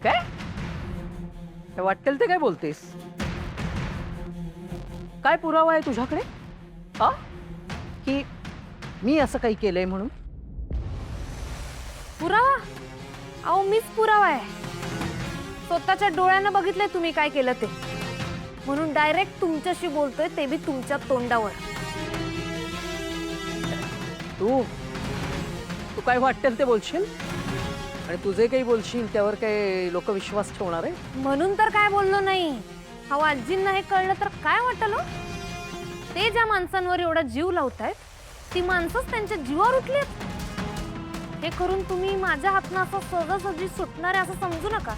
काय वाटेल ते काय बोलतेस? काय पुरावा आहे तुझ्याकडे? हा, की मी असं काही केलंय म्हणून? पुरावा? अहो मीच पुरावा आहे. स्वतःच्या डोळ्यानं बघितलंय तुम्ही काय केलं ते, म्हणून डायरेक्ट तुमच्याशी बोलतोय, ते बी तुमच्या तोंडावर. तू तू काय वाटेल ते बोलशील आणि तुझे काही बोलशील त्यावर काय लोक विश्वास ठेवणार आहे? म्हणून तर काय बोललो नाही. अहो आजींना हे कळलं तर काय वाटलं? ते ज्या माणसांवर एवढा जीव लावतायत ती माणसंच त्यांच्या जीवावर उठलीत. हे करून तुम्ही माझ्या हातनं असं सहजासहजी सुटणारे असं समजू नका.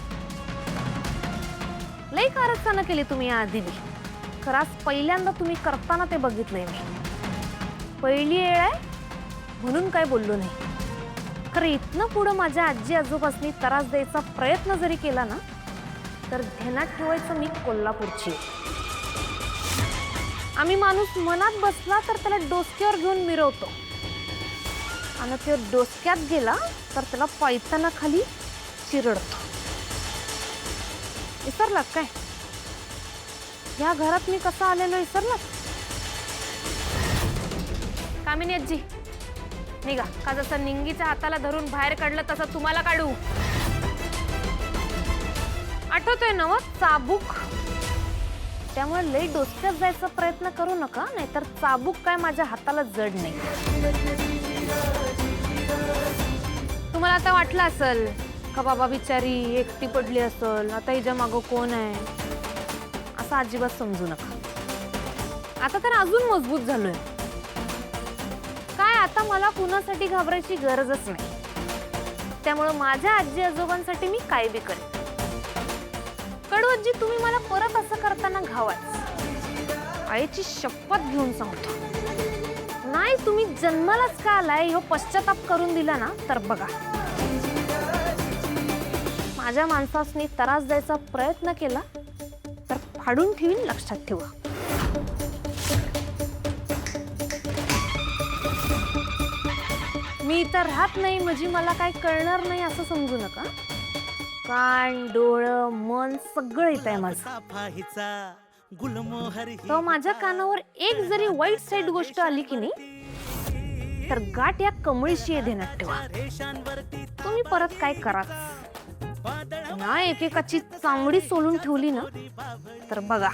लई कारस्थानं केली तुम्ही या आधी. खराच पहिल्यांदा तुम्ही करताना ते बघितलंय मी. पहिली वेळ आहे म्हणून काय बोललो नाही. खरं इथनं पुढं माझ्या आजी आजोबांनी त्रास द्यायचा प्रयत्न जरी केला ना, तर ध्यानात ठेवायचं मी कोल्हापूरची. आम्ही माणूस मनात बसला तर त्याला डोसक्यावर घेऊन मिरवतो, आणि तो डोसक्यात गेला तर त्याला पायताना खाली चिरडतो. विसरलात काय? या घरात मी कसं आलेलो विसरलात? कामिनी आजी निघा, का जसं निंगीच्या हाताला धरून बाहेर काढलं तसं तुम्हाला काढू. आठवतोय ना व चाबूक? त्यामुळे लई डोसक्यात जायचा प्रयत्न करू नका, नाहीतर चाबूक काय माझ्या हाताला जड नाही. तुम्हाला आता वाटलं असेल का बाबा बिचारी एकटी पडली असेल, आता हिच्या मागं कोण आहे, असं अजिबात समजू नका. आता तर अजून मजबूत झालोय. काय आता मला कुणासाठी घाबरायची गरजच नाही. त्यामुळे माझ्या आजी आजोबांसाठी मी काय बी करेन. कडू आजी, तुम्ही मला परत असं करताना घावाच. आईची शपथ घेऊन सांगतो, नाही तुम्ही जन्मालाच का आलाय ह्यो पश्चाताप करून दिला ना, तर बघा माझ्या माणसासनी त्रास द्यायचा प्रयत्न केला तर फाडून ठेवीन, लक्षात ठेवा. मी इथं राहत नाही म्हणजे मला काय कळणार नाही असं समजू नका. कान डोळं मन सगळं येत आहे माझं. तो माझ्या कानावर एक जरी वाईट साईड गोष्ट आली की नाही, तर गाठ या कमळीशी देण्यात ठेवा. तुम्ही परत काय करा ना, एकेकाची चामडी सोलून ठेवली ना, तर बघा.